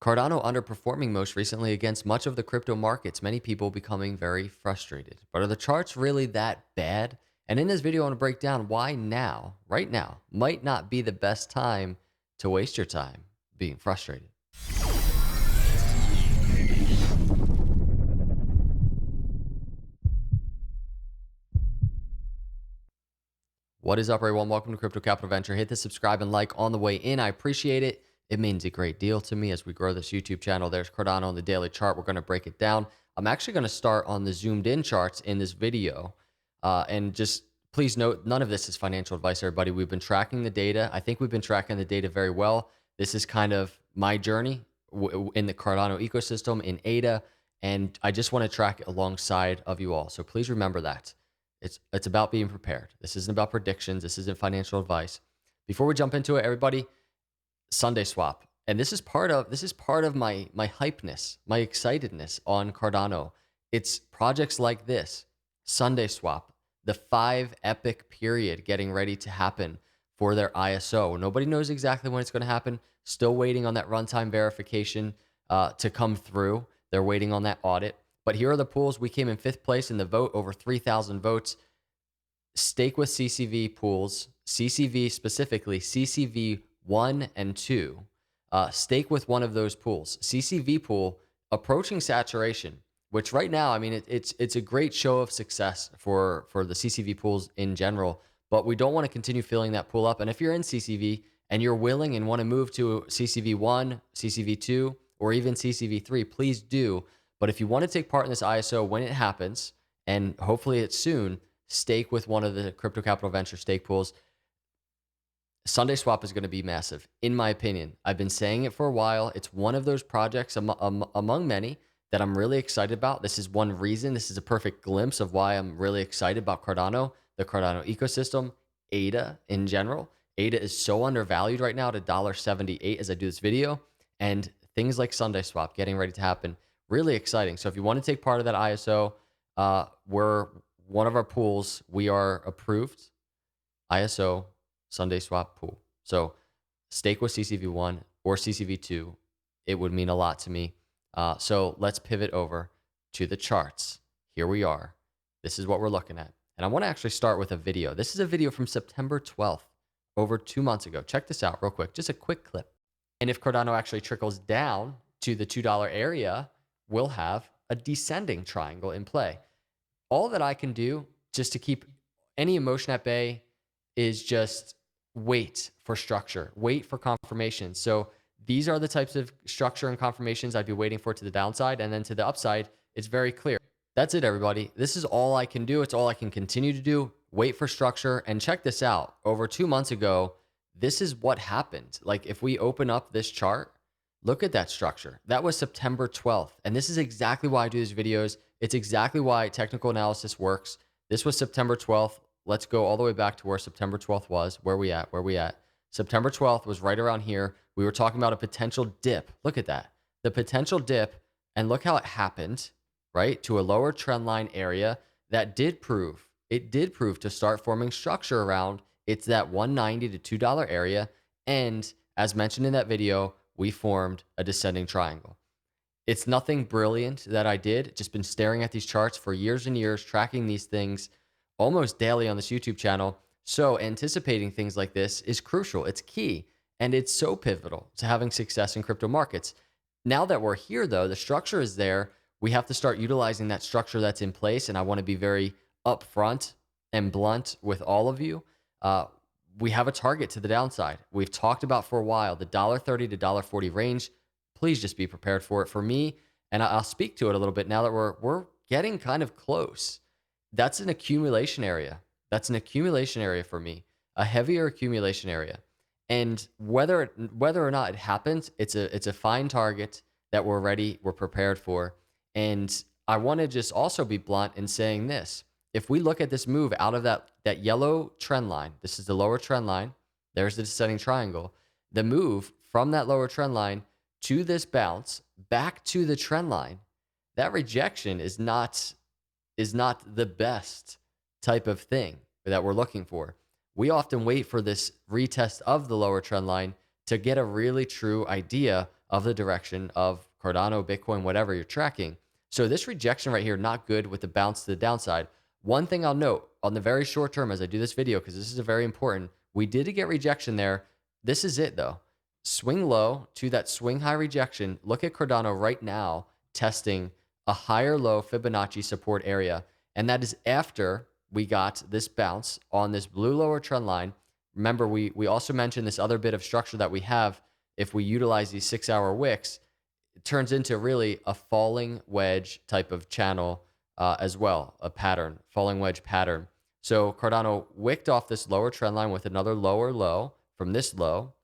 Cardano underperforming most recently against much of the crypto markets, many people becoming very frustrated. But are the charts really that bad? And in this video, I want to break down why now, right now, might not be the best time to waste your time being frustrated. What is up, everyone? Welcome to Crypto Capital Venture. Hit the subscribe and like on the way in. I appreciate it. It means a great deal to me as we grow this YouTube channel. There's Cardano on the daily chart. We're going to break it down. I'm actually going to start on the zoomed in charts in this video. And just please note, none of this is financial advice, everybody. We've been tracking the data. I think we've been tracking the data very well. This is kind of my journey in the Cardano ecosystem in ADA. And I just want to track it alongside of you all. So please remember that. It's about being prepared. This isn't about predictions. This isn't financial advice. Before we jump into it, everybody, SundaeSwap. And this is part of my hypeness, my excitedness on Cardano. It's projects like this, SundaeSwap, the 5 epic period getting ready to happen for their ISO. Nobody knows exactly when it's going to happen. Still waiting on that runtime verification to come through. They're waiting on that audit. But here are the pools. We came in 5th place in the vote, over 3,000 votes. Stake with CCV pools, CCV specifically, CCV 1 and 2. Stake with one of those pools. CCV pool approaching saturation, which right now, I mean, it's a great show of success for the CCV pools in general, but we don't want to continue filling that pool up. And if you're in CCV and you're willing and want to move to CCV 1, CCV 2, or even CCV 3, please do. But if you want to take part in this ISO when it happens, and hopefully it's soon, stake with one of the Crypto Capital Venture stake pools. SundaeSwap is going to be massive, in my opinion. I've been saying it for a while. It's one of those projects among many that I'm really excited about. This is one reason. This is a perfect glimpse of why I'm really excited about Cardano, the Cardano ecosystem, ADA in general. ADA is so undervalued right now at $1.78 as I do this video, and things like SundaeSwap getting ready to happen. Really exciting. So if you want to take part of that ISO, we're one of our pools. We are approved ISO SundaeSwap pool. So stake with CCV1 or CCV2. It would mean a lot to me. So let's pivot over to the charts. Here we are. This is what we're looking at. And I want to actually start with a video. This is a video from September 12th, over 2 months ago. Check this out real quick. Just a quick clip. And if Cardano actually trickles down to the $2 area, we'll have a descending triangle in play. All that I can do just to keep any emotion at bay is just wait for structure, wait for confirmation. So these are the types of structure and confirmations I'd be waiting for to the downside, and then to the upside, it's very clear. That's it, everybody. This is all I can do. It's all I can continue to do. Wait for structure. And check this out. Over 2 months ago, this is what happened. Like if we open up this chart, look at that structure. That was September 12th. And this is exactly why I do these videos. It's exactly why technical analysis works. This was September 12th. Let's go all the way back to where September 12th was. Where we at? September 12th was right around here. We were talking about a potential dip. Look at that. The potential dip, and look how it happened, right? To a lower trend line area that did prove to start forming structure around. It's that $1.90 to $2 area. And as mentioned in that video, we formed a descending triangle. It's nothing brilliant that I did. Just been staring at these charts for years and years, tracking these things almost daily on this YouTube channel. So anticipating things like this is crucial. It's key. And it's so pivotal to having success in crypto markets. Now that we're here, though, the structure is there. We have to start utilizing that structure that's in place. And I want to be very upfront and blunt with all of you. We have a target to the downside. We've talked about for a while, the $1.30 to $1.40 range. Please just be prepared for it. For me, and I'll speak to it a little bit now that we're getting kind of close. That's an accumulation area. That's an accumulation area for me, a heavier accumulation area. And whether or not it happens, it's a fine target that we're prepared for. And I want to just also be blunt in saying this. If we look at this move out of that yellow trend line, this is the lower trend line. There's the descending triangle. The move from that lower trend line to this bounce back to the trend line, that rejection is not the best type of thing that we're looking for. We often wait for this retest of the lower trend line to get a really true idea of the direction of Cardano, Bitcoin, whatever you're tracking. So this rejection right here, not good with the bounce to the downside. One thing I'll note on the very short term as I do this video, because this is a very important, we did get rejection there. This is it though. Swing low to that swing high rejection. Look at Cardano right now testing a higher low Fibonacci support area. And that is after we got this bounce on this blue lower trend line. Remember, we also mentioned this other bit of structure that we have if we utilize these 6-hour wicks. It turns into really a falling wedge type of channel as well, a pattern, falling wedge pattern. So Cardano wicked off this lower trend line with another lower low from this low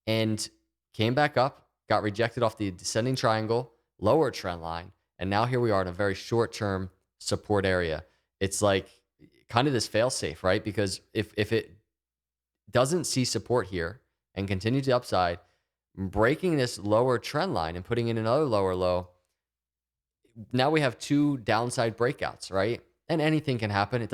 and came back up, got rejected off the descending triangle, lower trend line. And now here we are in a very short term support area. It's like kind of this fail safe, right? Because if it doesn't see support here and continue to upside, breaking this lower trend line and putting in another lower low, now we have two downside breakouts, right? And anything can happen.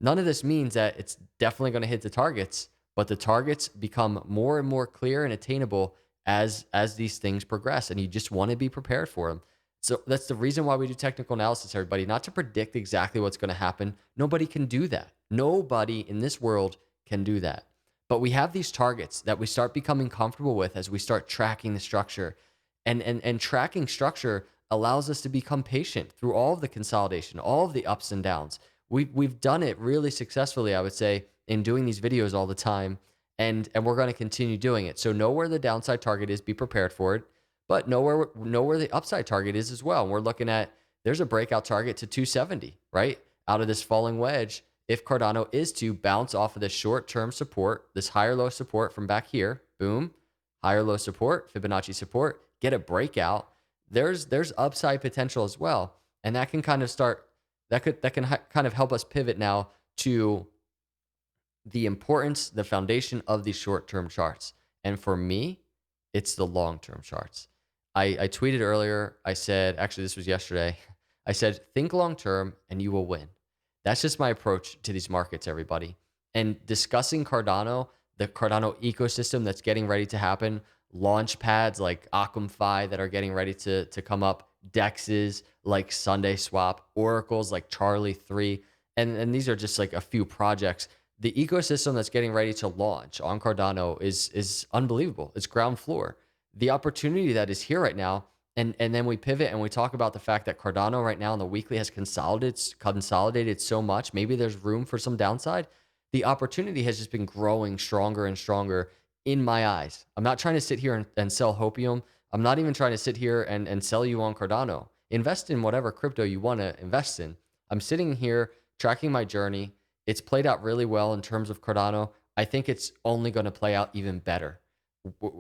None of this means that it's definitely going to hit the targets, but the targets become more and more clear and attainable as these things progress, and you just want to be prepared for them. So that's the reason why we do technical analysis, everybody, not to predict exactly what's going to happen. Nobody can do that. Nobody in this world can do that. But we have these targets that we start becoming comfortable with as we start tracking the structure. And tracking structure allows us to become patient through all of the consolidation, all of the ups and downs. We've done it really successfully, I would say, in doing these videos all the time. And we're going to continue doing it. So know where the downside target is, be prepared for it, but know where the upside target is as well. And we're looking at, there's a breakout target to 270, right? Out of this falling wedge, if Cardano is to bounce off of this short-term support, this higher low support from back here, boom, higher low support, Fibonacci support, get a breakout, there's upside potential as well. And that can kind of start, kind of help us pivot now to the importance, the foundation of these short-term charts. And for me, it's the long-term charts. I tweeted earlier, I said, actually this was yesterday, I said, think long-term and you will win. That's just my approach to these markets, everybody. And discussing Cardano, the Cardano ecosystem that's getting ready to happen, launch pads like AccumFi that are getting ready to come up, DEXs like SundaeSwap, oracles like Charlie 3, and these are just like a few projects. The ecosystem that's getting ready to launch on Cardano is unbelievable. It's ground floor. The opportunity that is here right now, and then we pivot and we talk about the fact that Cardano right now on the weekly has consolidated so much. Maybe there's room for some downside. The opportunity has just been growing stronger and stronger in my eyes. I'm not trying to sit here and sell hopium. I'm not even trying to sit here and sell you on Cardano. Invest in whatever crypto you want to invest in. I'm sitting here tracking my journey. It's played out really well in terms of Cardano. I think it's only going to play out even better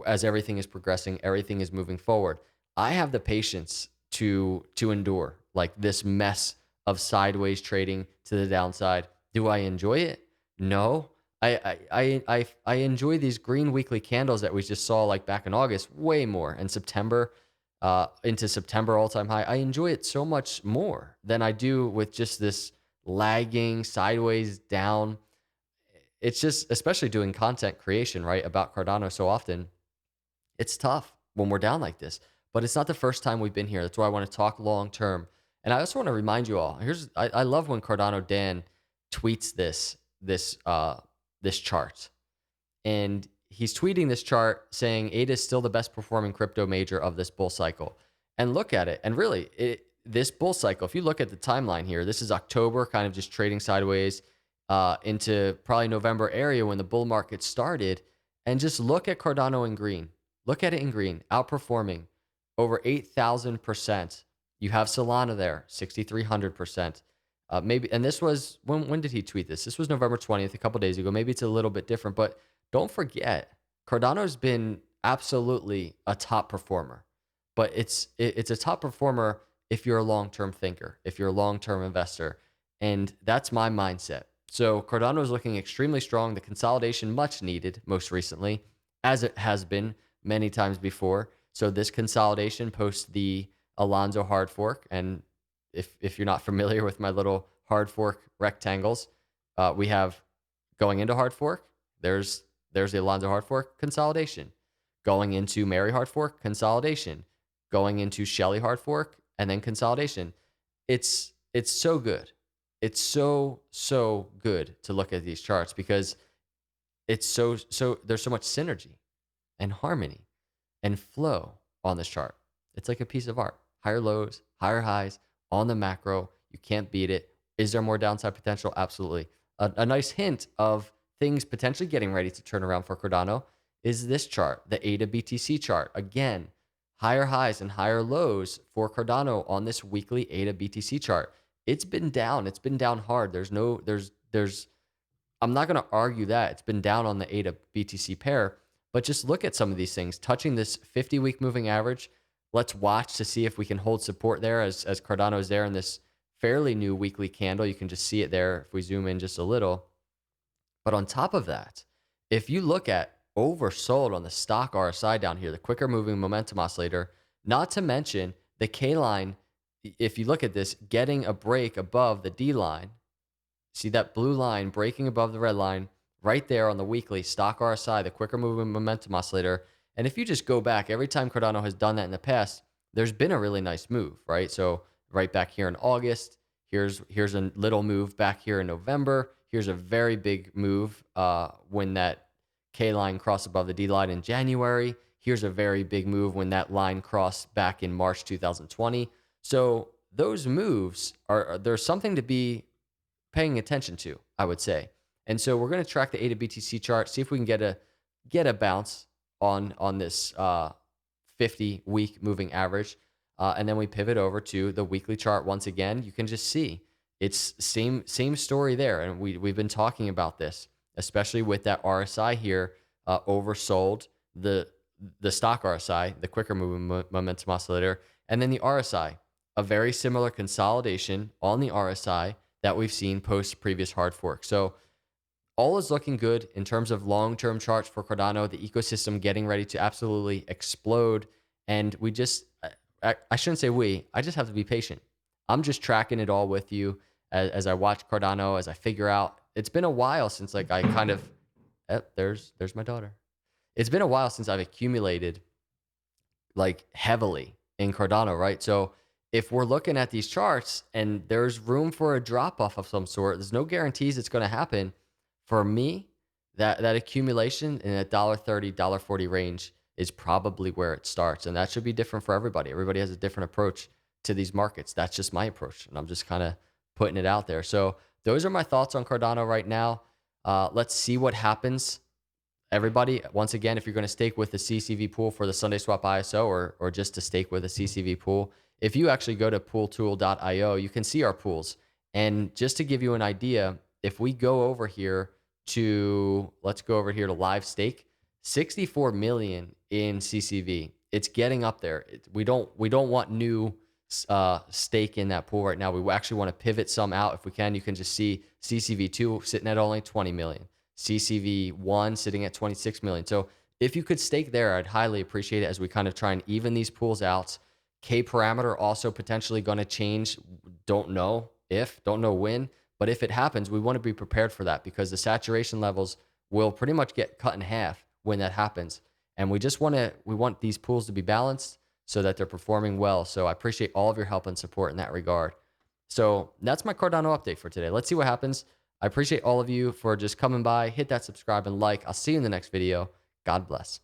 as everything is progressing, everything is moving forward. I have the patience to endure like this mess of sideways trading to the downside. Do I enjoy it? No. I enjoy these green weekly candles that we just saw like back in August way more, and September into September all-time high. I enjoy it so much more than I do with just this lagging sideways down. It's just, especially doing content creation, right, about Cardano so often, it's tough when we're down like this. But it's not the first time we've been here. That's why I want to talk long term. And I also want to remind you all. I love when Cardano Dan tweets this chart, and he's tweeting this chart saying ADA is still the best performing crypto major of this bull cycle. And look at it, and really, this bull cycle. If you look at the timeline here, this is October, kind of just trading sideways into probably November area when the bull market started. And just look at Cardano in green. Look at it in green, outperforming over 8,000%. You have Solana there, 6,300%. Maybe, and this was, when did he tweet this? This was November 20th, a couple days ago. Maybe it's a little bit different, but don't forget, Cardano's been absolutely a top performer. But it's a top performer if you're a long-term thinker, if you're a long-term investor. And that's my mindset. So Cardano is looking extremely strong. The consolidation much needed most recently, as it has been many times before. So this consolidation post the Alonzo hard fork, and if you're not familiar with my little hard fork rectangles, we have going into hard fork. There's the Alonzo hard fork consolidation. going into Mary hard fork, consolidation, going into Shelly hard fork, and then consolidation. It's so good. It's so good to look at these charts because it's so there's so much synergy and harmony and flow on this chart. It's like a piece of art. Higher lows, higher highs on the macro. You can't beat it. Is there more downside potential? Absolutely. A nice hint of things potentially getting ready to turn around for Cardano is this chart, the ADA BTC chart. Again, higher highs and higher lows for Cardano on this weekly ADA BTC chart. It's been down. It's been down hard. There's I'm not going to argue that it's been down on the ADA BTC pair, but just look at some of these things touching this 50-week moving average. Let's watch to see if we can hold support there as Cardano is there in this fairly new weekly candle. You can just see it there if we zoom in just a little. But on top of that, if you look at oversold on the stock RSI down here, the quicker moving momentum oscillator, not to mention the K line, if you look at this, getting a break above the D line. See that blue line breaking above the red line right there on the weekly stock RSI, the quicker moving momentum oscillator. And if you just go back, every time Cardano has done that in the past, there's been a really nice move, right? So right back here in August, here's a little move back here in November. Here's a very big move when that K line crossed above the D line in January. Here's a very big move when that line crossed back in March 2020. So those moves there's something to be paying attention to, I would say. And so we're going to track the ADA BTC chart, see if we can get a bounce on this 50-week moving average, and then we pivot over to the weekly chart once again. You can just see it's same story there, and we've been talking about this, especially with that RSI here oversold the stock RSI, the quicker moving momentum oscillator, and then the RSI, a very similar consolidation on the RSI that we've seen post previous hard fork. So all is looking good in terms of long-term charts for Cardano, the ecosystem getting ready to absolutely explode. And we just, I shouldn't say we, I just have to be patient. I'm just tracking it all with you as I watch Cardano, as I figure out. It's been a while since like I kind of, there's my daughter. It's been a while since I've accumulated like heavily in Cardano, right? So if we're looking at these charts and there's room for a drop off of some sort, there's no guarantees it's going to happen. For me, that accumulation in a $1.30, $1.40 range is probably where it starts. And that should be different for everybody. Everybody has a different approach to these markets. That's just my approach. And I'm just kind of putting it out there. So those are my thoughts on Cardano right now. Let's see what happens. Everybody, once again, if you're going to stake with the CCV pool for the SundaeSwap ISO or just to stake with a CCV pool, if you actually go to pooltool.io, you can see our pools. And just to give you an idea, if we go over here to, let's go over here to live stake, 64 million in CCV. It's getting up there. We don't want new stake in that pool right now. We actually want to pivot some out if we can. You can just see CCV2 sitting at only 20 million. CCV1 sitting at 26 million. So if you could stake there, I'd highly appreciate it as we kind of try and even these pools out. K parameter also potentially going to change. Don't know when, but if it happens, we want to be prepared for that because the saturation levels will pretty much get cut in half when that happens. And we want these pools to be balanced so that they're performing well. So I appreciate all of your help and support in that regard. So that's my Cardano update for today. Let's see what happens. I appreciate all of you for just coming by. Hit that subscribe and like. I'll see you in the next video. God bless.